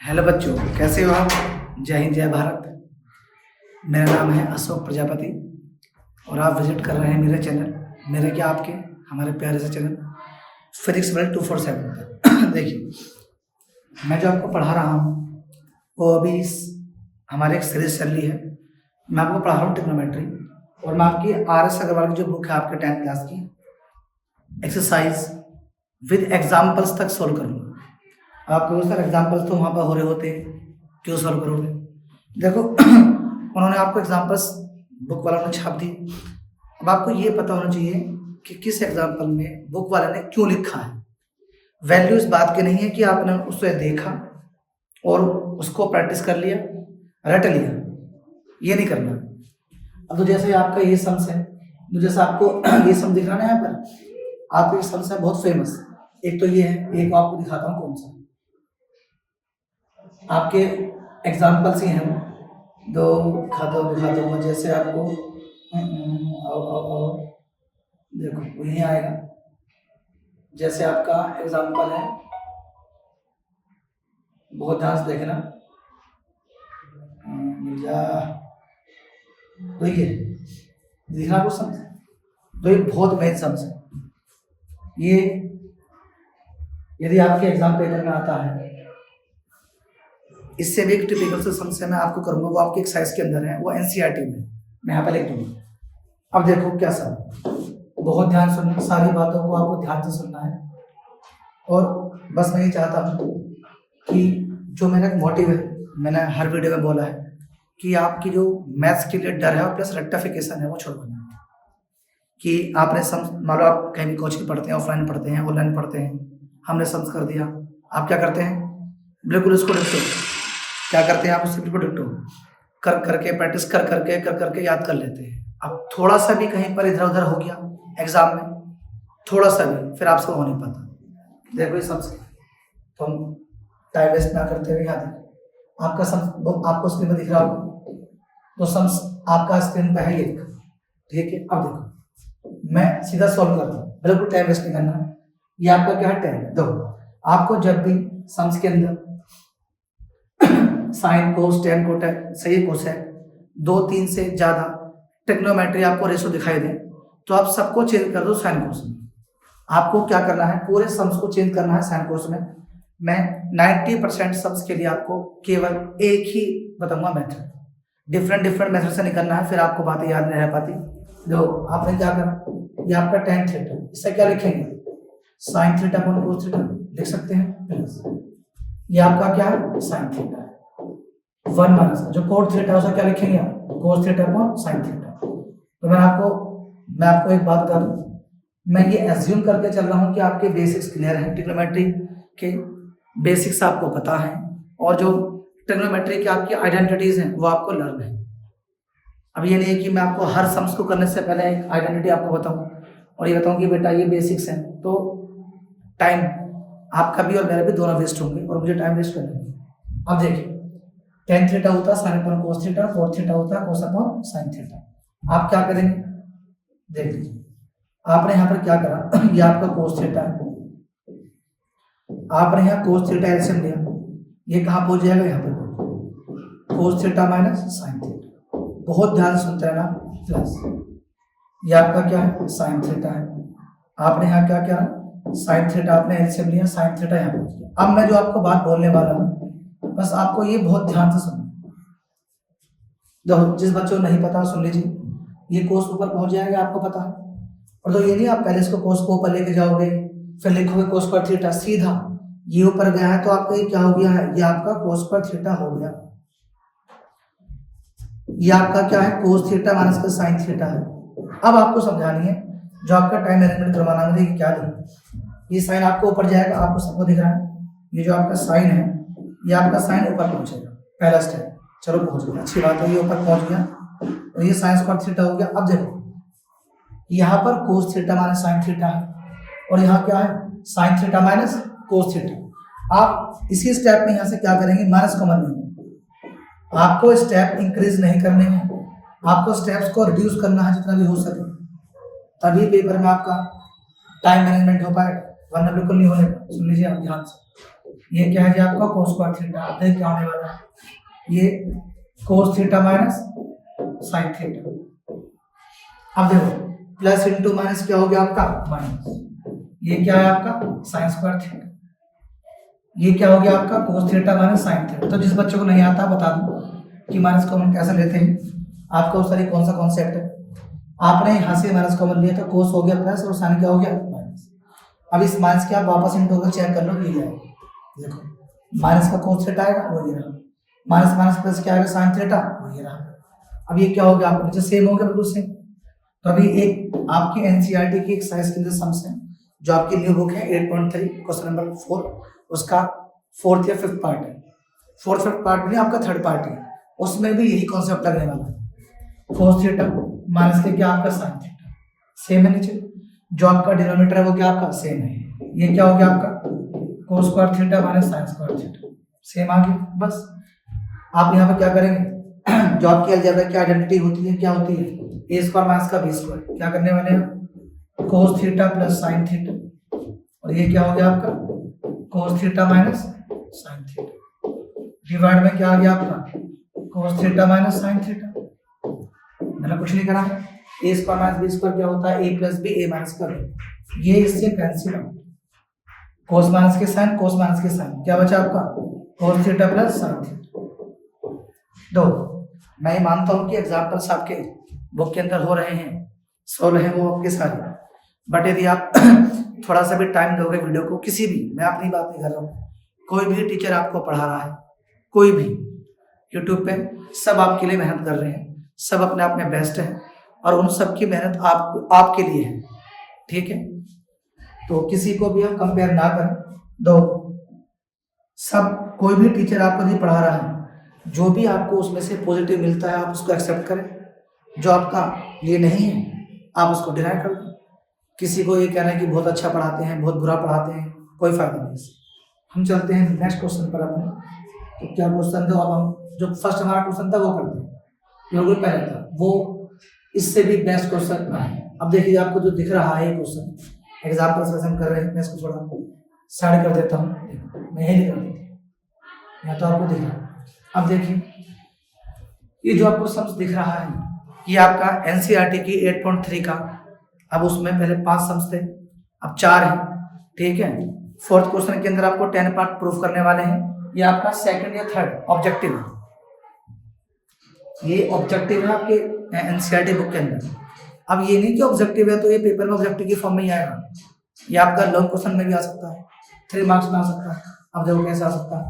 Hello बच्चों, कैसे हो आप। जय हिंद, जय भारत। मेरा नाम है अशोक प्रजापति और आप विजिट कर रहे हैं मेरे चैनल, मेरे क्या आपके हमारे प्यारे से चैनल फिजिक्स वर्ल्ड 247 पर। देखिए, मैं जो आपको पढ़ा रहा हूँ वो अभी हमारे एक सीरीज चल रही है। मैं आपको पढ़ा रहा हूँ ट्रिग्नोमेट्री और मैं आपकी RS अग्रवाल की जो बुक है आपके 10th क्लास की एक्सरसाइज विद एग्जाम्पल्स तक सोल्व करूँगा। आपके बहुत सारे एग्जाम्पल्स तो वहाँ पर हो रहे होते हैं, क्यों सॉल्व करोगे। देखो उन्होंने आपको एग्जाम्पल्स बुक वालों ने छाप दी। अब आपको ये पता होना चाहिए कि किस एग्जाम्पल में बुक वाले ने क्यों लिखा है। वैल्यू इस बात की नहीं है कि आपने उसे देखा और उसको प्रैक्टिस कर लिया, रट लिया, ये नहीं करना। अब तो जैसे आपका ये सम्स है, तो जैसे आपको ये सम दिख रहा है यहाँ पर, आपके सम्स है बहुत फेमस। एक तो ये है, एक आपको दिखाता हूँ कौन सा आपके एग्जाम्पल्स ही हैं दो। दिखा दूंगा जैसे आपको आओ देखो वो यहीं आएगा। जैसे आपका एग्जाम्पल है, बहुत ध्यान से देखना। तो ये दिखना आपको समझ, तो ये बहुत मेन समझ है। ये यदि आपके एग्जाम पेपर में आता है, इससे भी एक टिपिकल से समस्या मैं आपको करूंगा, वो आपकी एक्सरसाइज के अंदर है, वो NCERT में मैं यहाँ पे लिख दूंगा। अब देखो क्या सर, बहुत ध्यान सुनना, सारी बातों को आपको ध्यान से सुनना है। और बस मैं ये चाहता हूँ कि जो मेरा मोटिव है, मैंने हर वीडियो में बोला है कि आपकी जो मैथ्स के लिए डर है प्लस रेक्टिफिकेशन है वो छोड़वाना है। कि आपने मान लो आप कहीं भी कोचिंग पढ़ते हैं, ऑफलाइन पढ़ते हैं, ऑनलाइन पढ़ते हैं, हमने सम्स कर दिया, आप क्या करते हैं, बिल्कुल इसको डिक्टो क्या करते हैं, आप उससे बिल्कुल डिक्टो कर करके प्रैक्टिस कर करके याद कर लेते हैं। अब थोड़ा सा भी कहीं पर इधर उधर हो गया एग्जाम में, थोड़ा सा भी, फिर आपसे हो नहीं पाता। देखो ये सम्स, तो हम टाइम वेस्ट ना करते हुए याद है आपका सम्स आपको स्क्रीन में दिख रहा होगा, तो सम्स आपका स्क्रीन पे है एक, ठीक है। अब देखो मैं सीधा सॉल्व करता हूँ, बिल्कुल टाइम वेस्ट नहीं करना है। ये आपका क्या है, टाइम। देखो आपको जब भी सम्स के अंदर साइन कोस टेन कोटेक सही कोसेक 2-3 से ज्यादा ट्रिग्नोमेट्री आपको रेशो दिखाई दे, तो आप सबको चेंज कर दो साइन कोस में। आपको क्या करना है, पूरे सम्स को चेंज करना है साइन कोस में। मैं 90% सम्स के लिए आपको केवल एक ही बताऊंगा मेथड, डिफरेंट मेथड से निकलना है, फिर आपको बातें याद नहीं रह पाती। जो आपने क्या करना, ये आपका tan थीटा, इससे क्या लिखेंगे, sine theta upon cos theta लिख सकते हैं, प्लस ये आपका क्या है, साइन थीटा है, 1 माइनस जो कोट थीटा उसका क्या लिखेंगे आप, cos theta upon sine theta. तो मैं आपको एक बात बता दूं, मैं ये एज्यूम करके चल रहा हूँ कि आपके बेसिक्स क्लियर हैं, ट्रिग्नोमेट्री के बेसिक्स आपको पता है, और जो ट्रिग्नोमेट्री की आपकी आइडेंटिटीज हैं वो आपको लर्न है। अब ये नहीं है कि मैं आपको हर सम्स को करने से पहले एक आइडेंटिटी आपको बताऊं और ये बताऊं कि बेटा ये बेसिक्स हैं, तो टाइम आपका भी और मेरा भी दोनों वेस्ट होंगे और मुझे टाइम वेस्ट करना। अब देखिए tan थीटा होता है sign upon cos theta, cot theta होता है कोस अपॉन साइन थीटा। आप क्या करेंगे, देख लीजिए आपने यहाँ पर क्या करा, ये आपका कोस थीटा है, आपने यहाँ कोस थीटा एलसीएम लिया, ये कहाँ पहुंच जाएगा, यहाँ पर cos theta minus sine theta. बहुत ध्यान सुनते रहना, प्लस ये आपका क्या है, साइन थीटा है, आपने यहाँ क्या किया, साइन थीटा आपने एलसीएम लिया, साइन थीटा यहाँ पहुंच गया। अब मैं जो आपको बात बोलने वाला हूँ, बस आपको ये बहुत ध्यान से सुनना। जो जिस बच्चों को नहीं पता सुन लीजिए, ये कोस ऊपर पहुंच जाएगा आपको पता है, और तो ये नहीं आप पहले इसको कोस को ऊपर लेके जाओगे फिर लिखोगे कोस पर थीटा, सीधा ये ऊपर गया है तो आपका ये क्या हो गया है, ये आपका कोस पर थीटा हो गया। ये आपका क्या है, कोस थीटा माइनस का साइन थीटा है। अब आपको समझानी है जो आपका टाइम मैनेजमेंट करवाना है, क्या है, ये साइन आपको ऊपर जाएगा, आपको सबको दिख रहा है, ये जो आपका साइन है ये आपका साइन ऊपर पहुंचेगा, पहला स्टेप, चलो पहुंच गया, अच्छी बात है, ये ऊपर पहुंच गया और ये साइन स्क्वायर थीटा हो गया। अब देखो यहाँ पर cos theta minus sine theta है और यहाँ क्या है, sine theta minus cos theta. आप इसी स्टेप में यहाँ से क्या करेंगे, माइनस कॉमन लेंगे। आपको स्टेप इंक्रीज नहीं करने हैं, आपको स्टेप्स को रिड्यूस करना है जितना भी हो सके, तभी पेपर में आपका टाइम मैनेजमेंट हो पाएगा, वरना बिल्कुल नहीं होने का। सुन लीजिए आप ध्यान से, ये क्या है जी आपका कोस स्क्वायर थीटा। अब देखिए क्या होने वाला है, ये cos theta minus sine theta. अब देखो प्लस इंटू माइनस क्या हो गया आपका माइनस, ये क्या है आपका साइन स्क्वायर थीटा, ये क्या हो गया आपका cos theta minus sine theta. तो जिस बच्चे को नहीं आता बता दूं कि माइनस कॉमन कैसे लेते हैं, आपका उस तरह कौन सा कॉन्सेप्ट है, आपने यहाँ से माइनस कॉमन लिया तो कोस हो गया प्लस और साइन क्या हो गया माइनस। अब इस माइनस के आप वापस इंटू कर चेक कर लो, ये है देखो माइनस का कोस थीटा आएगा वो ये रहा, माइनस माइनस प्लस क्या आएगा साइन थीटा वो ये रहा। अब ये क्या हो गया आपको सेम हो गया बिल्कुल सेम। तो अभी एक आपकी एनसीईआरटी की एक साइंस के अंदर सम्स है जो आपकी न्यू बुक है 8.3 क्वेश्चन नंबर 4, उसका 4th या 5th पार्ट है, 4th 5th पार्ट नहीं आपका 3rd पार्ट है, उसमें भी यही कॉन्सेप्ट लगने वाला है। कोस थीटा माइनस के क्या आपका साइन थीटा सेम है नीचे, जो आपका डिनोमिनेटर है वो क्या आपका सेम है, ये क्या हो गया आपका cos square theta minus sine square theta same आ गया। बस आप यहाँ पे क्या करेंगे, जो आपकी अलजेब्रा की आइडेंटिटी होती है क्या होती है, ए स्क्वायर माइनस का बी स्क्वायर, क्या करने वाले हैं कोस थीटा प्लस साइन थीटा, और ये क्या हो गया आपका cos theta minus sine theta, divide में क्या आ गया आपका cos theta minus sine theta. मैंने कुछ नहीं करा, ए स्क्वायर माइनस बी स्क्वायर क्या होता है ए प्लस बी ए माइनस का बी, ये इससे कैंसिल आउट, कोस माइनस के साइन कोस माइनस के साइन, क्या बचा आपका कोस थीटा प्लस साइन थीटा। दो मैं मानता हूं कि एग्जाम्पल्स आपके बुक के अंदर हो रहे हैं, सोल्व है वो आपके सारे, बट यदि आप थोड़ा सा भी टाइम दोगे वीडियो को, किसी भी, मैं अपनी बात नहीं कर रहा हूँ, कोई भी टीचर आपको पढ़ा रहा है, कोई भी यूट्यूब पे सब आपके लिए मेहनत कर रहे हैं, सब अपने आप में बेस्ट है और उन सब की मेहनत आपके लिए है, ठीक है। तो किसी को भी हम कंपेयर ना करें, दो सब कोई भी टीचर आपको नहीं पढ़ा रहा है, जो भी आपको उसमें से पॉजिटिव मिलता है आप उसको एक्सेप्ट करें, जो आपका लिए नहीं है आप उसको डिनाई कर दो। किसी को ये कहना है कि बहुत अच्छा पढ़ाते हैं बहुत बुरा पढ़ाते हैं, कोई फायदा नहीं इससे। हम चलते हैं नेक्स्ट क्वेश्चन पर अपने। तो क्या क्वेश्चन था, अब हम जो फर्स्ट हमारा क्वेश्चन था वो करते हैं, जो पहले था वो इससे भी बेस्ट क्वेश्चन है। अब देखिए आपको जो दिख रहा है ये क्वेश्चन एग्जाम्पल से हम कर रहे हैं, मैं इसको थोड़ा साइड कर देता हूँ, मैं यही कर देती हूँ या तो आपको दिख रहा है। अब देखिए ये जो आपको सम्स दिख रहा है ये आपका एनसीईआरटी की 8.3 का, अब उसमें पहले 5 सम्स थे अब 4 हैं, ठीक है। 4th क्वेश्चन के अंदर आपको 10 पार्ट प्रूफ करने वाले हैं, ये आपका 2nd या 3rd ऑब्जेक्टिव है, ये ऑब्जेक्टिव है आपके एनसीईआरटी बुक के अंदर। अब ये नहीं कि ऑब्जेक्टिव है तो ये पेपर में ऑब्जेक्टिव की फॉर्म में ही आएगा, ये आपका लॉन्ग क्वेश्चन में भी आ सकता है, 3 मार्क्स में आ सकता है। अब देखो कैसे आ सकता है,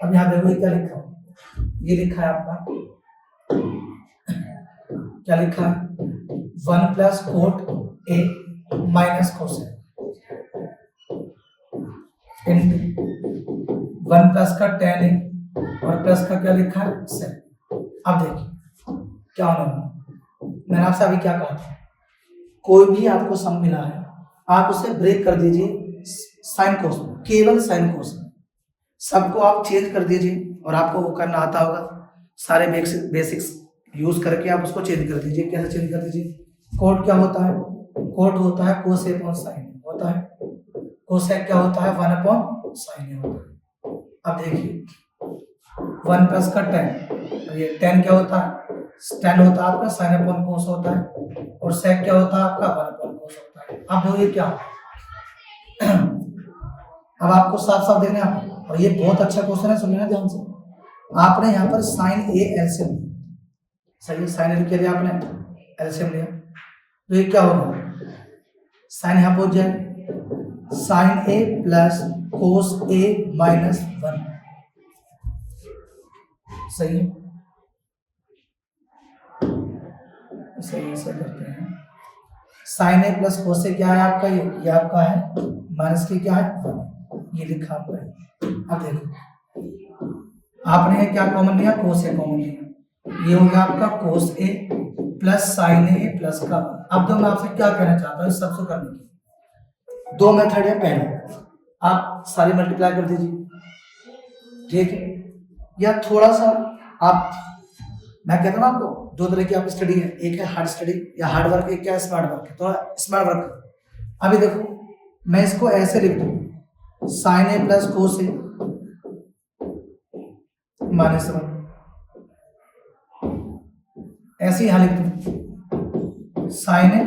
अब यहाँ देखो ये क्या लिखा है, ये लिखा है आपका क्या लिखा है 1 plus cot A minus cosec into 1 plus का tan ए और प्लस का क्या लिखा है सेक। अब देखिए क्या होने वाला, मैंने आपसे अभी क्या कहा था, कोई भी आपको सम मिला है आप उसे ब्रेक कर दीजिए साइन कोस में, केवल साइन कोस में, सबको आप चेंज कर दीजिए और आपको वो करना आता होगा, सारे बेसिक्स यूज करके आप उसको चेंज कर दीजिए। कैसे चेंज कर दीजिए, कोट क्या होता है, कोट होता है कोस ए अपॉन साइन होता है, कोसेक क्या होता है 1 अपॉन साइन होता है। अब देखिए 1 प्लस का tan, ये tan क्या होता है, tan होता है आपका साइन अपॉन कोस होता है, और सेक क्या होता है आपका 1 अपॉन कोस होता है। अब देखो ये क्या अब आपको साफ साफ देखना है, और ये बहुत अच्छा क्वेश्चन है, सुनना ध्यान से। आपने यहाँ पर साइन ए एलसीएम, सही साइन ए के लिए आपने एलसीएम लिया, तो ये क्या होगा साइन यहाँ पहुंच जाए साइन ए प्लस कोस ए माइनस 1, सही है, सही ऐसा करते हैं। साइन ए प्लस कोस ए क्या है आपका, ये आपका है माइनस की क्या है 1, ये लिखा आपका है। अब देखो आपने क्या कॉमन लिया, कोस ए कॉमन लिया, ये हो गया आपका कोस ए प्लस साइन ए प्लस का 1। अब तो मैं आपसे क्या कहना चाहता हूँ, इस सबसे करने की 2 मेथड है। पहले आप सारी मल्टीप्लाई कर दीजिए, ठीक है, या थोड़ा सा आप, मैं कहता हूँ आपको 2 तरह की आप स्टडी है, एक है हार्ड स्टडी या हार्ड वर्क, एक क्या है स्मार्ट वर्क है, थोड़ा स्मार्ट वर्क। अभी देखो मैं इसको ऐसे लिख दूँ साइन ए प्लस कोस ए -1, ऐसे यहाँ लिख दो sin A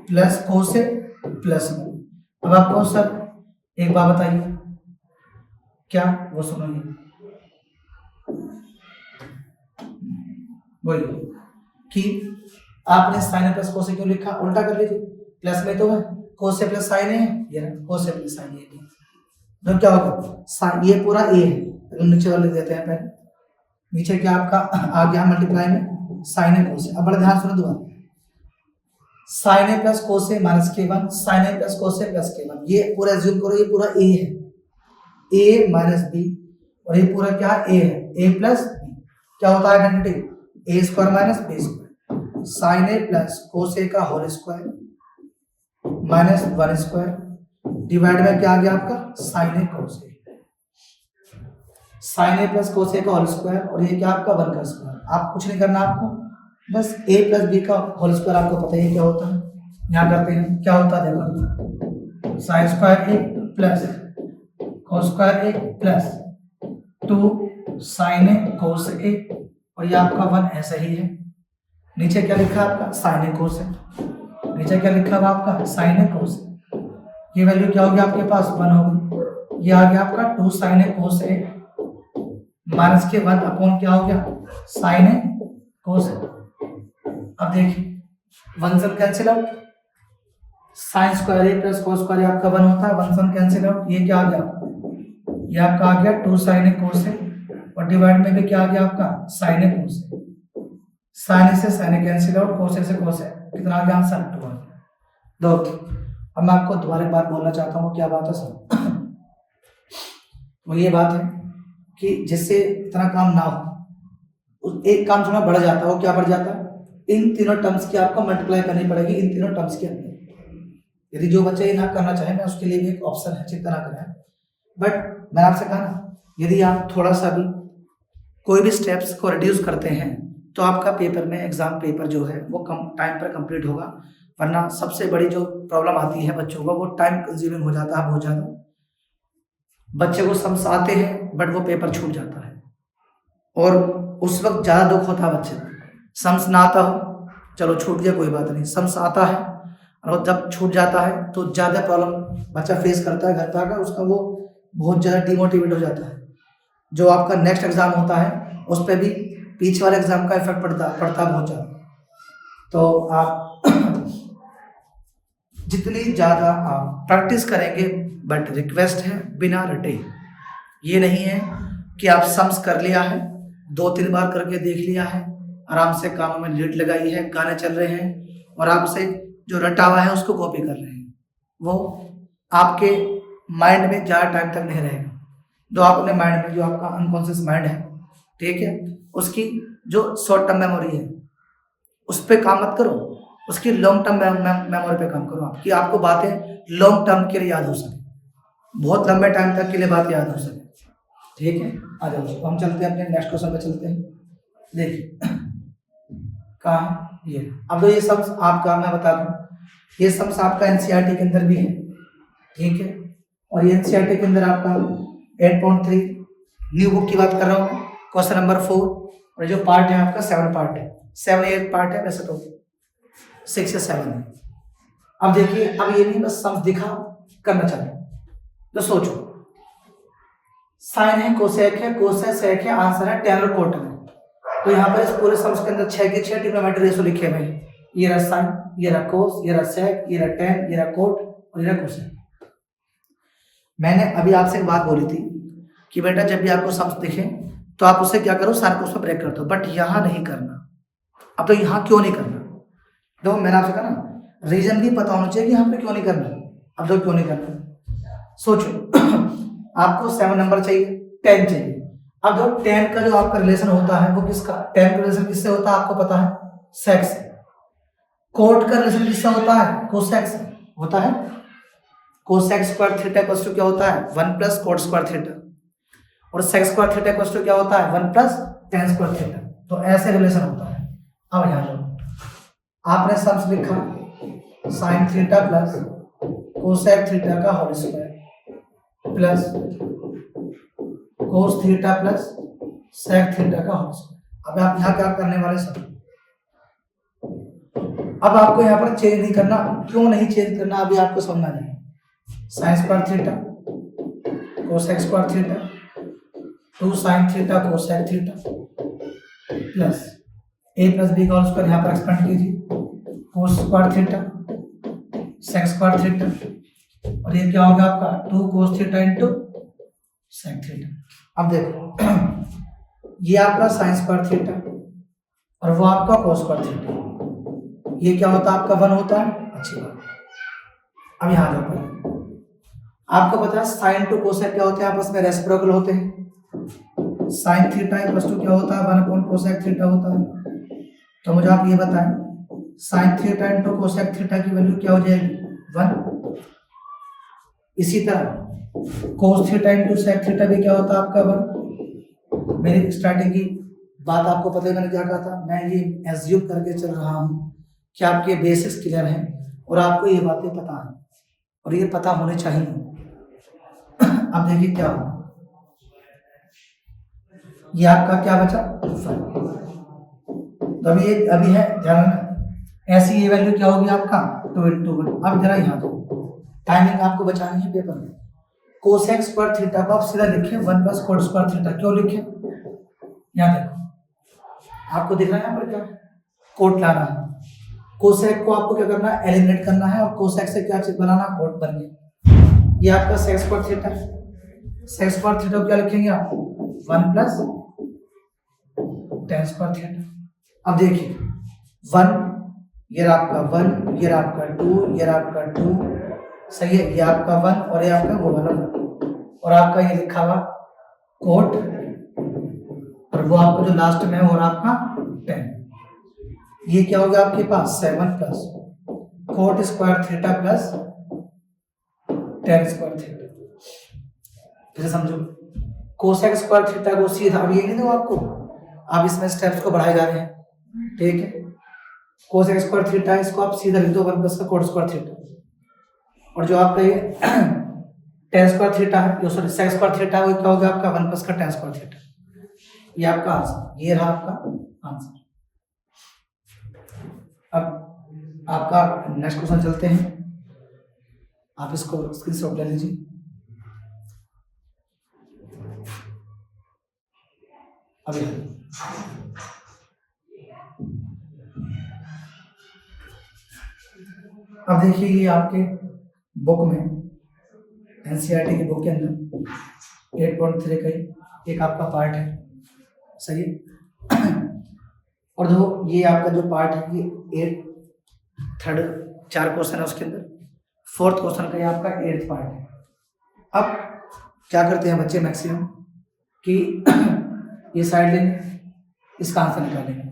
plus cos A plus 1। अब आपको सर एक बात बताइए, क्या वो सुनोगे, वही कि आपने sin A plus cos A क्यों लिखा, उल्टा कर लीजिए, प्लस में तो है cos A plus sin A है, ये cos A plus sin A है, तो क्या होगा, ये पूरा A है, तो नीचे वाले लिख देते हैं पहले, नीचे क्या आपका आ गया मल्टीप्लाई में sin A cos A। अब बड़ा ध्यान सुनो दोबारा, sin A plus cos A minus k1, sin A plus cos A plus k1, ये पूरा एज्यूम करो ये पूरा A है, A माइनस B, और ये पूरा क्या A है, A प्लस B, क्या होता है identity, A square minus B square, sin A plus cos A का whole square minus 1 square divide में क्या आ गया आपका sin A cos A, sin A plus cos A का होल स्क्वायर, और ये क्या आपका 1 का स्क्वायर। आप कुछ नहीं करना आपको, बस A प्लस B का होल स्क्वायर आपको पता ही क्या होता है, यहाँ करते हैं क्या होता है, देखो sin square A plus cos square A plus 2 sin A cos A, और ये आपका 1 ऐसा ही है, नीचे क्या लिखा आपका sin A cos A, नीचे क्या लिखा हुआ आपका sin A cos A, ये वैल्यू क्या होगी आपके पास 1 होगी, ये आ गया आपका 2 sin A cos A minus के 1 अपॉन क्या हो गया sin A cos A। अब देखिए 1 सब cancel out, sin square A plus cos square आपका 1 होता है, 1 सब कैंसिल आउट, ये क्या आ गया, ये आपका आ गया 2 sin A cos A, और डिवाइड में भी क्या आ गया आपका sin A cos A, sin A से sin A cancel out, cos A से cos A, कितना आ गया आंसर 2 आ गया। दो अब मैं आपको दोबारा एक बात बोलना चाहता हूँ, क्या बात है सर वो ये बात है कि जिससे इतना काम ना हो, एक काम थोड़ा बढ़ जाता है, वो क्या बढ़ जाता है, इन तीनों टर्म्स की आपको मल्टीप्लाई करनी पड़ेगी इन तीनों टर्म्स के अंदर। यदि जो बच्चे ये ना करना चाहे, मैं उसके लिए भी एक ऑप्शन है, चिंता ना करें, बट मैंने आपसे कहा ना, यदि आप थोड़ा सा भी कोई भी स्टेप्स को रिड्यूस करते हैं तो आपका पेपर में एग्जाम पेपर जो है वो कम टाइम पर कंप्लीट होगा, वरना सबसे बड़ी जो प्रॉब्लम आती है बच्चों को, वो टाइम कंज्यूमिंग हो जाता है बहुत ज़्यादा, बच्चे को समझ आते हैं बट वो पेपर छूट जाता है, और उस वक्त ज़्यादा दुख होता है बच्चे को, समझ ना आता हो चलो छूट गया कोई बात नहीं, समझ आता है और जब छूट जाता है तो ज़्यादा प्रॉब्लम बच्चा फेस करता है, घर पे आकर उसका वो बहुत ज़्यादा डिमोटिवेट हो जाता है, जो आपका नेक्स्ट एग्ज़ाम होता है उस पर भी पीछे वाले एग्ज़ाम का इफेक्ट पड़ता बहुत ज़्यादा। तो आप जितनी ज़्यादा आप प्रैक्टिस करेंगे, बट रिक्वेस्ट है बिना रटे, ये नहीं है कि आप सम्स कर लिया है 2-3 बार करके देख लिया है, आराम से कामों में लीड लगाई है, गाने चल रहे हैं और आपसे जो रटा हुआ है उसको कॉपी कर रहे हैं, वो आपके माइंड में ज़्यादा टाइम तक नहीं रहेगा। जो आप अपने माइंड में, जो आपका अनकॉन्शियस माइंड है, ठीक है, उसकी जो शॉर्ट टर्म मेमोरी है उस पर काम मत करो, उसकी लॉन्ग टर्म मेमोरी पे काम करो, आपकी आपको बातें लॉन्ग टर्म के लिए याद हो सके, बहुत लंबे टाइम तक के लिए बात याद हो सके, ठीक है। आ जाओ हम चलते हैं अपने नेक्स्ट क्वेश्चन पे चलते हैं। देखिए कहाँ ये, अब तो ये सम्स आपका मैं बता दूं, ये सम्स आपका एनसीईआरटी के अंदर भी है, ठीक है, और ये एनसीईआरटी के अंदर आपका 8.3 न्यू बुक की बात कर रहा हूँ, क्वेश्चन नंबर 4, और जो पार्ट है आपका 7 पार्ट है, 7-8 पार्ट है, वैसे तो 6 या 7 है। अब देखिए, अब ये नहीं बस सम्स दिखा करना चाहिए, तो सोचो साइन है, कोसेक है, कोसेक है, आंसर है tan और कोटन है, तो यहाँ पर इस पूरे सम्स के अंदर 6 के 6 ट्रिग्नोमेट्री रेशो लिखे हुए हैं, ये रहा साइन, ये रहा कोस, ये रहा सेक, ये रहा tan, ये रहा कोट और ये रहा कोसेक। मैंने अभी आपसे एक बात बोली थी कि बेटा जब भी आपको सम्स दिखे तो आप उसे क्या करो, सारे को उसमें ब्रेक कर दो, बट यहाँ नहीं करना। अब तो यहाँ क्यों नहीं करना, देखो मैंने आपसे कहा ना, रीजन भी पता होना चाहिए कि यहाँ पे क्यों नहीं करना। अब तो क्यों नहीं करना, सोचो आपको 7 नंबर चाहिए, 10 चाहिए, अब जो 10 का जो आपका रिलेशन होता है वो किसका, 10 का रिलेशन किससे होता है आपको पता है, सेक से। कोट का रिलेशन किससे होता है, कोसेक से होता है, cosec square theta equals to क्या होता है 1 प्लस कोट स्क्वायर थीटा, और sec square theta equals to क्या होता है 1 प्लस tan स्क्वायर थीटा, तो ऐसे रिलेशन होता है। अब यहाँ जाओ, आपने सम्स लिखा sine theta plus cosec theta का whole square plus cos theta plus sec theta का होल स्क्वायर। अब आप यहाँ क्या करने वाले सब, अब आपको यहाँ पर चेंज नहीं करना। क्यों नहीं चेंज करना अभी आपको समझना है। Sine square theta cosec square theta 2 sine theta cosec theta plus a plus B का होल स्क्वायर यहाँ पर एक्सपेंड कीजिए cos square theta sec square theta, और ये क्या होगा आपका 2 cos theta into sec theta. अब देखो ये आपका साइन स्क्वायर थीटा और वो आपका कोस स्क्वायर थीटा, ये क्या होता है आपका 1 होता है। अच्छी बात। अब यहाँ जाओ पहले, आपको पता है साइन टू कोसेक क्या होते हैं, आपस में रेसिप्रोकल होते हैं। साइन थीटा इक्वल्स टू क्या होता है 1 अपॉन कोसेक थीटा होता है। तो मुझे आप ये बताएं sine theta into cosec theta की वैल्यू क्या हो जाएगी 1। इसी तरह cos theta into sec theta भी क्या होता है आपका 1। मेरी स्टार्टिंग की बात आपको पता है मैंने क्या कहा था, मैं ये एज्यूम करके चल रहा हूँ कि आपके बेसिक्स क्लियर हैं और आपको ये बातें पता है और ये पता होने चाहिए। अब देखिए क्या हो, ये आपका क्या बचा 2। तो अभी है ध्यान रखना, ऐसी ये वैल्यू क्या होगी आपका 2 इंटू 1। अब जरा यहाँ दो, टाइमिंग आपको बचानी है पेपर में। कोसेक स्क्वायर थीटा को आप सीधा लिखें 1 प्लस कोट स्क्वायर थीटा। क्यों लिखें, यहाँ देखो आपको दिख रहा है यहाँ पर क्या कोट लाना है। कोसेक को आपको क्या करना है एलिमिनेट करना है और कोसेक से क्या चीज बनाना कोट बन गया। ये आपका sec square theta, sec square theta को क्या लिखेंगे आप 1 प्लस tan स्क्वायर थीटा। अब देखिए 1 ये आपका 1 ये आपका 2 ये आपका 2 सही है, ये आपका 1 और ये आपका वो वाला 1 और आपका ये लिखा हुआ कोट और वो आपका जो लास्ट में है और आपका 10। ये क्या होगा आपके पास 7 plus cot square theta plus tan square theta. फिर समझो कोसेक स्क्वायर थीटा को सीधा, अब ये नहीं दो आपको, आप इसमें स्टेप्स को बढ़ाए जा रहे हैं, ठीक है। कोसेक स्क्वायर थीटा इसको आप सीधा लिख दो 1 प्लस का कोट स्क्वायर थीटा, और जो आपका ये tan स्क्वायर थीटा है, जो सॉरी सेक स्क्वायर थीटा है वो क्या होगा आपका 1 प्लस का tan स्क्वायर थीटा। ये आपका आंसर, ये रहा आपका आंसर। अब आपका नेक्स्ट क्वेश्चन चलते हैं, आप इसको स्क्रीनशॉट ले लीजिए। अभी अब देखिए ये आपके बुक में एनसीईआरटी की बुक के अंदर 8.3 का एक आपका पार्ट है, सही है। और जो ये आपका जो पार्ट है ये 4 क्वेश्चन है उसके अंदर, 4th क्वेश्चन का ये आपका 8th पार्ट है। अब क्या करते हैं बच्चे मैक्सिमम कि ये साइड लेंगे इसका आंसर निकालेंगे,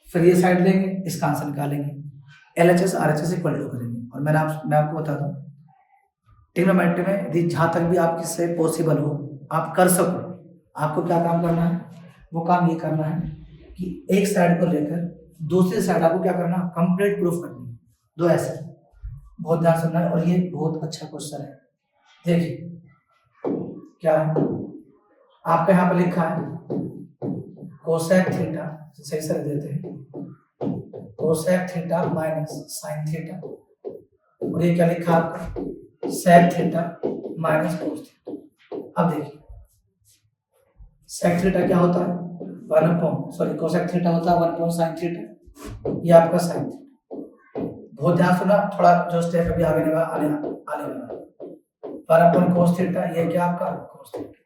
फिर ये साइड लेंगे इसका आंसर निकालेंगे, LHS RHS इक्वल टू करेंगे। और मैं आपको बताता हूँ ट्रिग्नोमेट्री में यदि जहाँ तक भी आपके से पॉसिबल हो आप कर सको, आपको क्या काम करना है, वो काम ये करना है कि एक साइड को लेकर दूसरी साइड आपको क्या करना कंप्लीट प्रूफ करनी है। दो ऐसे बहुत ध्यान सुनना है और ये बहुत अच्छा क्वेश्चन है। देखिए क्या है आपका यहाँ पर लिखा है कोसेक थीटा, सही से देते हैं cosec theta minus sine theta, और ये क्या लिखा आपका sec theta minus cos theta. अब देखिए सेक थीटा क्या होता है 1 अपॉन सॉरी कोसेक थीटा होता है 1 अपॉन साइन थीटा, ये आपका साइन थीटा। बहुत ध्यान सुना, थोड़ा जो स्टेप अभी आगे आने वाला 1 अपॉन कोस थीटा, ये क्या आपका कोस थीटा।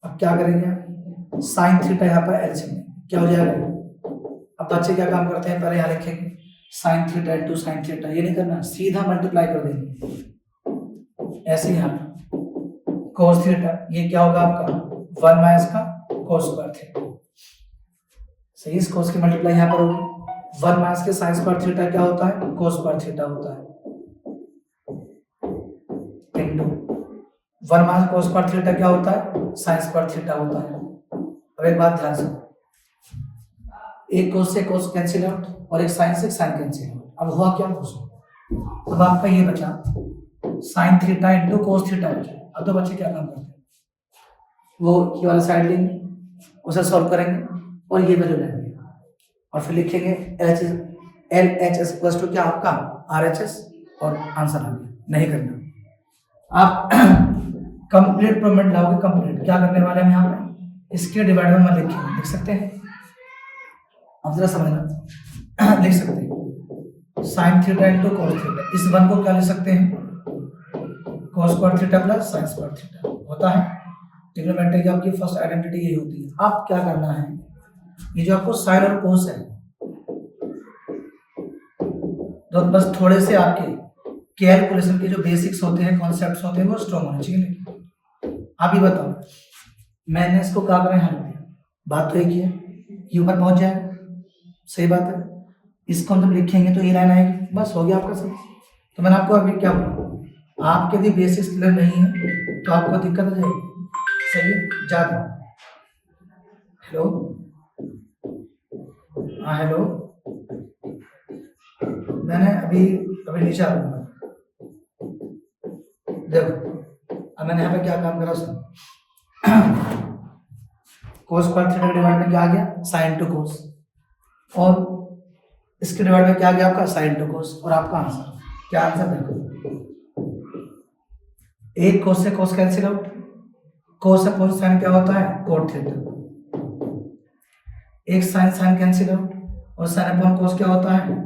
अब क्या करेंगे साइन थीटा यहाँ पर एलसीएम क्या हो जाएगा। अब बच्चे क्या काम करते हैं पहले यहाँ लिखेंगे sign theta into sine theta, ये नहीं करना सीधा मल्टीप्लाई कर देंगे ऐसे यहाँ कोस थीटा, ये क्या होगा आपका 1 माइनस का कोस स्क्वायर थीटा, सही। इस कोस की मल्टीप्लाई यहाँ पर होगी 1 माइनस के साइन स्क्वायर थीटा क्या होता है कोस स्क्वायर थीटा होता है into 1 minus cos square theta क्या होता है साइन स्क्वायर थीटा होता है। अब एक बात ध्यान से, एक कोस से कोस कैंसिल आउट और एक साइन से साइन कैंसिल आउट। अब हुआ क्या कोस, अब आपका ये बचा sign theta into cos theta बचा। अब तो बच्चे क्या काम करते हैं वो ये वाला साइड लेंगे उसे सॉल्व करेंगे और ये वैल्यू लेंगे और फिर लिखेंगे L H S plus two क्या आपका आर एच एस और आंसर आ गया। नहीं करना आप कंप्लीट प्रूवमेंट लाओगे। कंप्लीट क्या करने वाले हैं यहाँ पे, इसके डिवाइड में लिखेंगे, लिख सकते हैं अब जरा समझना। लिख सकते हैं sign theta into cos theta, इस वन को क्या लिख सकते हैं cos square theta plus sign square theta होता है। ट्रिग्नोमेट्री की आपकी फर्स्ट आइडेंटिटी यही होती है। आप क्या करना है, ये जो आपको साइन और कोस है तो बस थोड़े से आपके कैलकुलेशन के जो बेसिक्स होते हैं, कॉन्सेप्ट्स होते हैं वो स्ट्रॉन्ग होने चाहिए। आप ही बताओ, मैंने इसको क्या करें हल दिया, बात तो एक ही है, ये ऊपर पहुंच जाएगा, सही बात है। इसको हम जब लिखेंगे तो ये लाइन आएगी, बस हो गया आपका सब। तो मैंने आपको अभी क्या बोला, आपके यदि बेसिक्स क्लियर नहीं है तो आपको दिक्कत हो जाएगी, सही है ज्यादा। हेलो, हाँ हेलो, मैंने अभी नीचे आ दूंगा। देखो अब मैंने यहाँ पे क्या काम करा सुन, कोस स्क्वायर थीटा के डिवाइड में क्या आ गया साइन टू कोस, और इसके डिवाइड में क्या आ गया आपका साइन टू कोस, और आपका आंसर क्या आंसर देखो, एक कोस से cos cancel out, cos upon sine क्या होता है कोट थीटा, एक साइन साइन कैंसिल आउट और साइन अपॉन कोस क्या होता है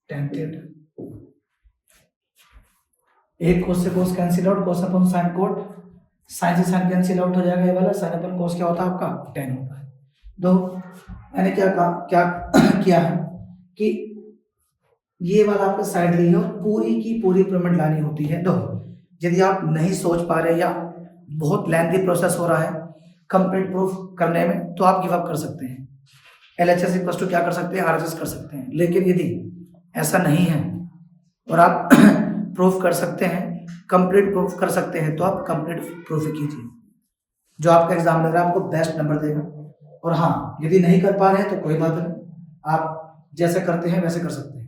टेन थीटा, एक कोस से cos cancel out, cos upon sine cot, sine से साइन कैंसिल आउट हो जाएगा ये वाला, साइन अपॉन कोस क्या होता है आपका टेन होता है। दो मैंने क्या किया है कि ये वाला आपका साइड ली है और पूरी की पूरी पेमेंट लानी होती है। दो यदि आप नहीं सोच पा रहे या बहुत लेंथी प्रोसेस हो रहा है कंप्लीट प्रूफ करने में तो आप गिव अप कर सकते हैं, LHS इक्वल टू क्या कर सकते हैं RHS कर सकते हैं। लेकिन यदि ऐसा नहीं है और आप प्रूफ कर सकते हैं, कंप्लीट प्रूफ कर सकते हैं, तो आप कंप्लीट प्रूफ कीजिए, जो आपका एग्जाम है आपको बेस्ट नंबर देगा। और हाँ यदि नहीं कर पा रहे हैं तो कोई बात नहीं, आप जैसे करते हैं वैसे कर सकते हैं,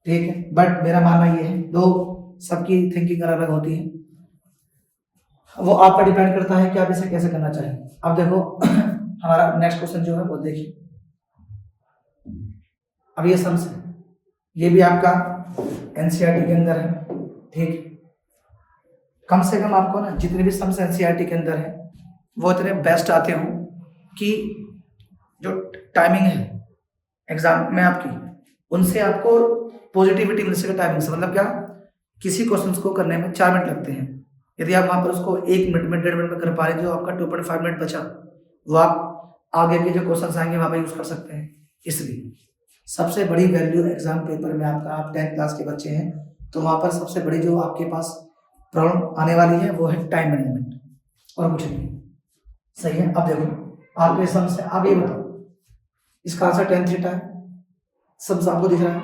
ठीक है। बट मेरा मानना ये है, दो सबकी थिंकिंग अलग अलग होती है, वो आप पर डिपेंड करता है कि आप इसे कैसे करना चाहिए। अब देखो हमारा नेक्स्ट क्वेश्चन जो है वो देखिए, अब ये सम्स है, ये भी आपका NCERT के अंदर है, ठीक। कम से कम आपको ना जितने भी सम्स NCERT के अंदर है वो इतने बेस्ट आते हो कि जो टाइमिंग है एग्जाम में आपकी उनसे आपको पॉजिटिविटी मिल सके टाइमिंग से। मतलब क्या, किसी क्वेश्चन को करने में 4 मिनट लगते हैं, यदि आप वहां पर उसको 1 मिनट में 1.5 मिनट में कर पा रहे, जो आपका 2.5 मिनट बचा वो आप आगे के जो क्वेश्चन आएंगे वहां पर यूज कर सकते हैं। इसलिए सबसे बड़ी वैल्यू एग्जाम पेपर में आपका, आप 10th क्लास के बच्चे हैं तो वहां पर सबसे बड़ी जो आपके पास प्रॉब्लम आने वाली है वो है टाइम मैनेजमेंट और कुछ नहीं, सही है। अब देखो आपके सम से आप ये बताओ, इसका आंसर 10 थीटा है, सम्स आपको दिख रहा है।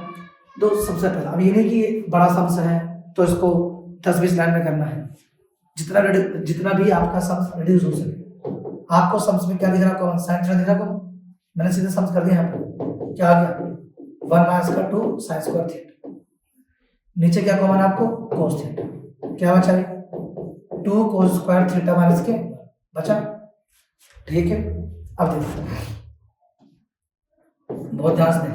दो सबसे पहला, अब ये नहीं कि बड़ा सम्स है तो इसको 10-20 लाइन में करना है, जितना भी आपका सम्स रिड्यूस हो सके। आपको सम्स में क्या दिख रहा, कौन साइन थीटा दिख रहा, कौन मैंने सीधे सम्स कर दिया यहाँ पर, क्या आ गया 1 माइनस का 2 साइन स्क्वायर थीटा, नीचे क्या कॉमन आपको कोस थीटा, क्या बचा 2 कोस स्क्वायर थीटा माइनस के बचा, ठीक है। अब देखो बहुत ध्यान से,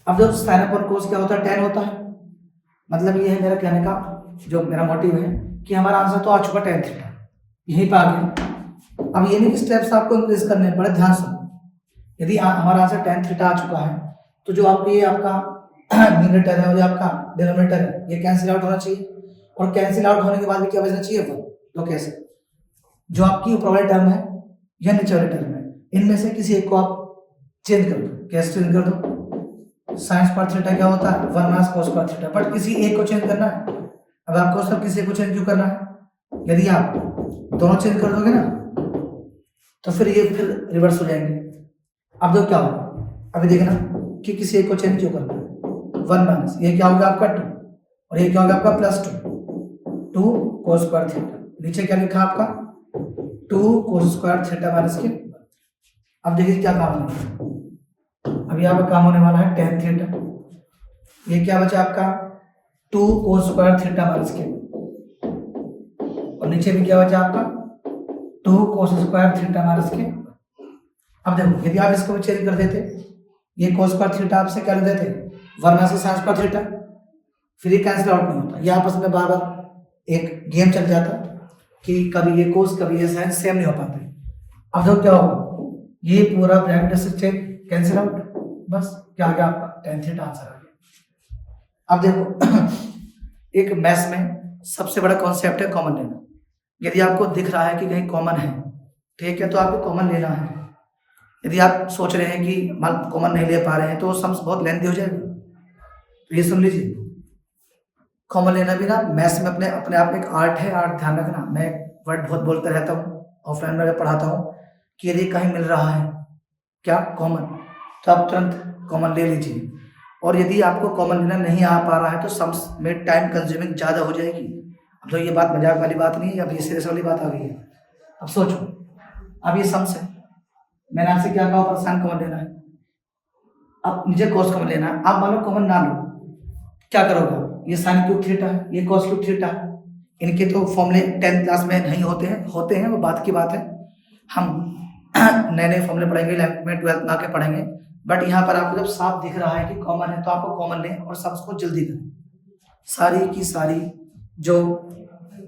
अब जब साइन अपॉन कोस क्या होता है 10 होता है, मतलब ये है मेरा कहने का जो मेरा मोटिव है कि हमारा आंसर तो आ चुका 10 थीटा, यहीं पर आ गया। अब ये नहीं कि स्टेप्स आपको इंक्रीज करने हैं, बड़े ध्यान से। यदि हमारा आंसर 10 थीटा आ चुका है तो जो आपको ये आपका न्यूमरेटर है और आपका डिनोमिनेटर है ये कैंसिल आउट होना चाहिए, और कैंसिल आउट होने के बाद भी क्या बचना चाहिए 1। तो कैसे, जो आपकी ऊपर वाली टर्म है या नीचे वाली टर्म है, इनमें से किसी एक को आप चेंज कर दो। कैसे चेंज कर दो, साइन स्क्वायर थीटा क्या होता है 1 minus cos square theta, but किसी एक को चेंज करना है। अब आपको सब किसी एक को चेंज क्यों करना है, यदि आप दोनों चेंज कर दोगे ना तो फिर ये फिर रिवर्स हो जाएंगे। अब तो क्या होगा, अभी देखना कि किसी एक को चेंज क्यों करना है, 1 माइनस ये क्या होगा आपका 2 और ये क्या होगा आपका +2 कोस स्क्वायर थीटा, नीचे क्या लिखा आपका 2 कोस स्क्वायर थीटा माइनस के। अब देखिए क्या काम होगा, अभी यहाँ पर काम होने वाला है 10 थीटा, ये क्या बचा आपका 2 कोस स्क्वायर थीटा माइनस के, और नीचे भी क्या बचा आपका 2 कोस स्क्वायर थीटा माइनस के। अब देखो यदि आप इसको भी चेंज कर देते, ये cos पर थीटा आपसे क्या लिख देते 1 माइनस sin पर थीटा, फिर ये कैंसिल आउट नहीं होता, ये आपस में बार बार एक गेम चल जाता कि कभी ये cos कभी ये sin सेम नहीं हो पाते। अब देखो क्या होगा, ये पूरा ब्रैकेट से चेक कैंसिल आउट, बस क्या आ गया आपका tan थीटा आंसर आ गया। अब देखो एक मैथ्स में सबसे बड़ा कॉन्सेप्ट है कॉमन लेना। यदि आपको दिख रहा है कि कहीं कॉमन है, ठीक है, तो आपको कॉमन लेना है। यदि आप सोच रहे हैं कि मान कॉमन नहीं ले पा रहे हैं तो सम्स बहुत लेंथी हो जाएगा, तो ये सुन लीजिए, कॉमन लेना भी ना मैथ्स में अपने अपने आप में एक आर्ट है। आर्ट ध्यान रखना, मैं वर्ड बहुत बोलता रहता हूँ, ऑफलाइन में पढ़ाता हूँ कि यदि कहीं मिल रहा है क्या कॉमन, तो आप तुरंत कॉमन ले लीजिए। और यदि आपको कॉमन लेना नहीं आ पा रहा है तो सम्स में टाइम कंज्यूमिंग ज़्यादा हो जाएगी। अब तो ये बात मजाक वाली बात नहीं है, अब ये सीरियस वाली बात आ गई है। अब सोचो, अब ये सम्स है, मैंने आपसे क्या कहा ऊपर साइन कॉमन लेना है, अब नीचे कॉस कॉमन लेना है। आप मान लो कॉमन ना लो, क्या करोगे, ये साइन क्यूब थीटा है, ये कॉस क्यूब थीटा है, इनके तो फॉर्मूले 10th क्लास में नहीं होते हैं वो बात की बात है, हम नए नए फॉर्मूले पढ़ेंगे 11th में 12th में आके पढ़ेंगे। बट यहाँ पर आपको जब साफ दिख रहा है कि कॉमन है तो आपको कॉमन लें और सम्स को जल्दी करें। सारी की सारी जो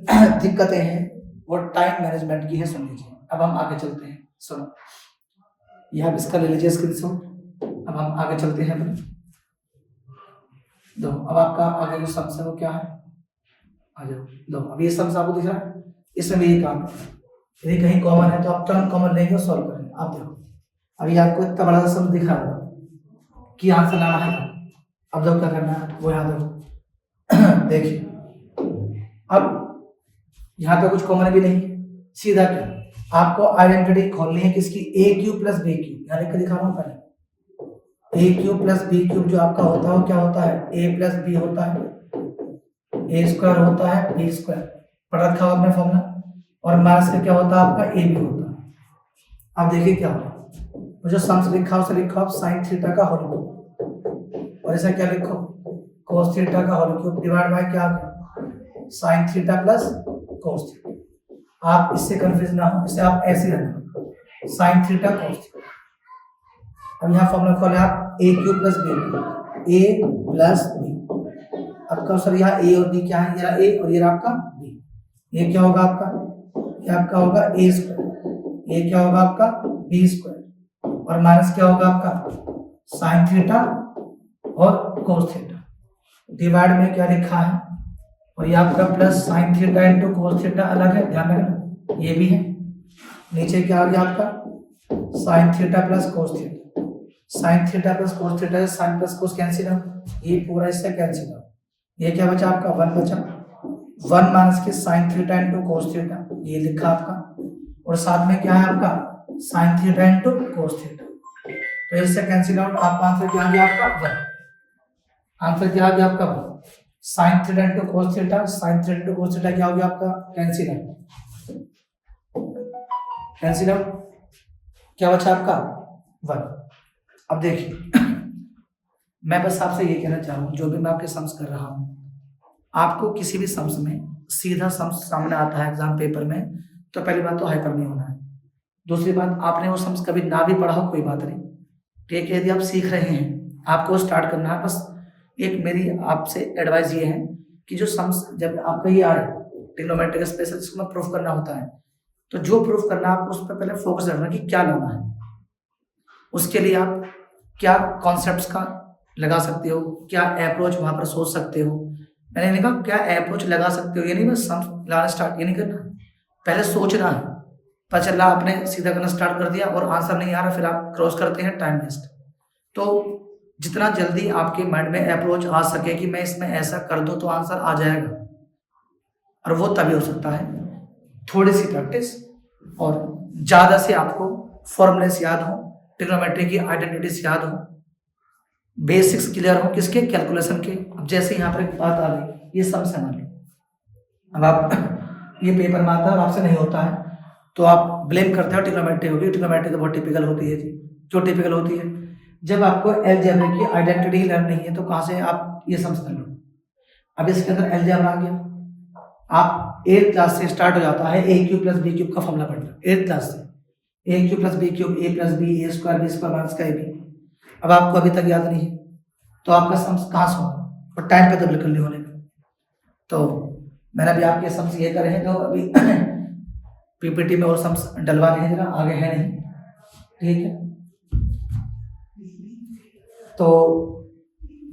दिक्कतें हैं वो टाइम मैनेजमेंट की है, सुन लीजिए। अब हम आगे चलते हैं, सुनो, यह इसका ले लीजिए स्क्रीनशॉट। अब हम आगे चलते हैं दो, अब आपका आगे जो सम्स है वो क्या है, आ जाओ दो। अब ये सम्स आपको दिख रहा है, इसमें भी ये काम है, यदि कहीं कॉमन है तो आप तुरंत कॉमन लेंगे और सॉल्व करेंगे। आप देखो अभी आपको इतना बड़ा सा सम्स दिख रहा है कि आंसर लाना है, अब जब क्या करना है वो याद रखो। देखिए अब यहाँ पे कुछ कॉमन भी नहीं, सीधा क्या आपको आइडेंटिटी खोलनी है किसकी, ए क्यूब प्लस बी क्यूब। यहाँ लिख कर दिखा रहा हूँ पहले, ए क्यूब प्लस बी क्यूब जो आपका होता है क्या होता है, ए प्लस बी होता है, ए स्क्वायर होता है बी स्क्वायर, पढ़ रखा हो आपने फॉर्मूला, और माइनस का क्या होता है आपका ए बी होता है। अब देखिए क्या होगा, जो सम्स लिखा उसे लिखो आप साइन थीटा का होल क्यूब, और ऐसा क्या लिखो कोस थीटा का होल क्यूब डिवाइड बाय क्या sign theta plus cos theta. आप इससे कंफ्यूज ना हो, इसे आप ऐसे रखना साइन थीटा कोस थीटा। अब यहाँ फॉर्मूला खोले आप ए क्यूब प्लस बी क्यूब, ए प्लस बी। अब कहो सर यहाँ ए और बी क्या है, ये ए और ये आपका बी, ये क्या होगा आपका, ये आपका होगा ए स्क्वायर, ये क्या होगा आपका बी स्क्वायर, और माइनस क्या होगा आपका साइन थीटा और कोस थीटा, डिवाइड में क्या लिखा है, और ये आपका plus sign theta into cos theta अलग है, ध्यान रखना ये भी है। नीचे क्या आ गया आपका sine theta plus cos theta, sine theta plus cos theta, sine plus cos cancel out, ये पूरा इससे कैंसिल आउट, ये क्या बचा आपका 1 बचा, 1 माइनस के sign theta into cos theta, ये लिखा आपका, और साथ में क्या है आपका sine theta into cos theta, तो इससे कैंसिल आउट। आपका आंसर क्या आ गया आपका 1, आंसर क्या आ गया आपका 1। Sign theta into cos theta, sine theta into cos theta क्या हो गया आपका कैंसिल आउट, कैंसिल आउट, क्या बचा आपका 1। अब देखिए मैं बस आपसे ये कहना चाहूँ, जो भी मैं आपके सम्स कर रहा हूँ, आपको किसी भी सम्स में सीधा सम्स सामने आता है एग्जाम पेपर में तो पहली बात तो हाइपर नहीं होना है, दूसरी बात आपने वो सम्स कभी ना भी पढ़ा हो कोई बात नहीं, ठीक है, यदि आप सीख रहे हैं आपको स्टार्ट करना है। बस एक मेरी आपसे एडवाइस ये है कि जो सम्स जब आपका ये आए ट्रिग्नोमेट्रिक स्पेशल जिसको में प्रूफ करना होता है, तो जो प्रूफ करना है आपको उस पर पहले फोकस रखना कि क्या लाना है, उसके लिए आप क्या कॉन्सेप्ट्स का लगा सकते हो, क्या अप्रोच वहां पर सोच सकते हो। मैंने नहीं कहा क्या अप्रोच लगा सकते हो, ये नहीं बस सम्स लाना स्टार्ट ये नहीं करना, पहले सोचना है। पता चला आपने सीधा करना स्टार्ट कर दिया और आंसर नहीं आ रहा, फिर आप क्रॉस करते हैं, टाइम वेस्ट। तो जितना जल्दी आपके माइंड में अप्रोच आ सके कि मैं इसमें ऐसा कर दूं तो आंसर आ जाएगा, और वो तभी हो सकता है थोड़ी सी प्रैक्टिस और ज़्यादा से आपको फॉर्मूलेस याद हो, ट्रिग्नोमेट्री की आइडेंटिटीज याद हो, बेसिक्स क्लियर हो किसके, कैलकुलेशन के। अब जैसे यहाँ पर एक बात आ गई, ये सम्स है मान लो, अब आप ये पेपर में आता है और आपसे नहीं होता है तो आप ब्लेम करते हो ट्रिग्नोमेट्री होगी, ट्रिग्नोमेट्री तो बहुत टिपिकल होती है जी, जो टिपिकल होती है। जब आपको अलजेब्रा की आइडेंटिटी लर्न नहीं है तो कहाँ से आप ये सम्स कर लो। अब इसके अंदर अलजेब्रा आ गया, आप 8th क्लास से स्टार्ट हो जाता है ए क्यूब प्लस बी क्यूब का फॉर्मूला पढ़ना, 8th क्लास से। ए क्यूब प्लस बी क्यूब, ए प्लस बी, ए स्क्वायर, बी स्क्वायर माइनस का ए बी। अब आपको अभी तक याद नहीं है तो आपका सम्स कहाँ से होगा, और टाइम पे तो बिल्कुल नहीं होने का। तो मैंने अभी आपके सम्स ये करे हैं, जो अभी पीपीटी में और सम्स डलवाने हैं, जरा आगे है नहीं, ठीक है। तो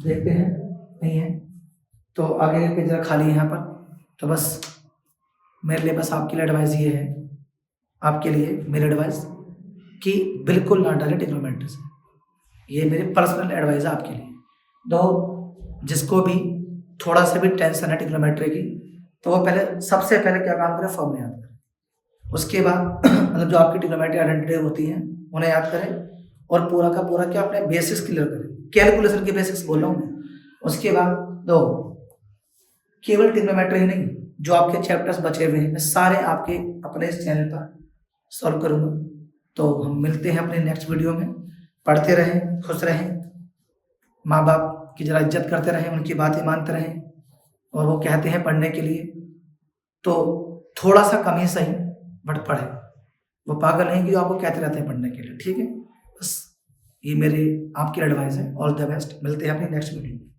देखते हैं, नहीं है तो आगे के जरा खाली है यहाँ पर। तो बस मेरे लिए, बस आपके लिए एडवाइस ये है, आपके लिए मेरी एडवाइस कि बिल्कुल ना डालें ट्रिग्नोमेट्री से, ये मेरी पर्सनल एडवाइस है आपके लिए। तो जिसको भी थोड़ा सा भी टेंशन है ट्रिग्नोमेट्री की, तो वो पहले, सबसे पहले क्या काम करें, फॉर्मूले याद करें। उसके बाद मतलब जो आपकी ट्रिग्नोमेट्री आइडेंटिटी होती हैं उन्हें याद करें, और पूरा का पूरा क्या अपने बेसिक्स क्लियर करें, कैलकुलेशन के बेसिक्स बोल रहा हूँ मैं। उसके बाद दो, केवल ट्रिग्नोमेट्री ही नहीं, जो आपके चैप्टर्स बचे हुए हैं मैं सारे आपके अपने इस चैनल पर सॉल्व करूँगा। तो हम मिलते हैं अपने नेक्स्ट वीडियो में। पढ़ते रहें, खुश रहें, माँ बाप की जरा इज्जत करते रहें, उनकी बातें मानते रहें, और वो कहते हैं पढ़ने के लिए तो थोड़ा सा कम ही सही बट पढ़े। वो पागल नहीं कि आपको कहते रहते हैं पढ़ने के लिए, ठीक है। बस ये मेरे आपकी एडवाइस है। ऑल द बेस्ट, मिलते हैं अपनी नेक्स्ट वीडियो में।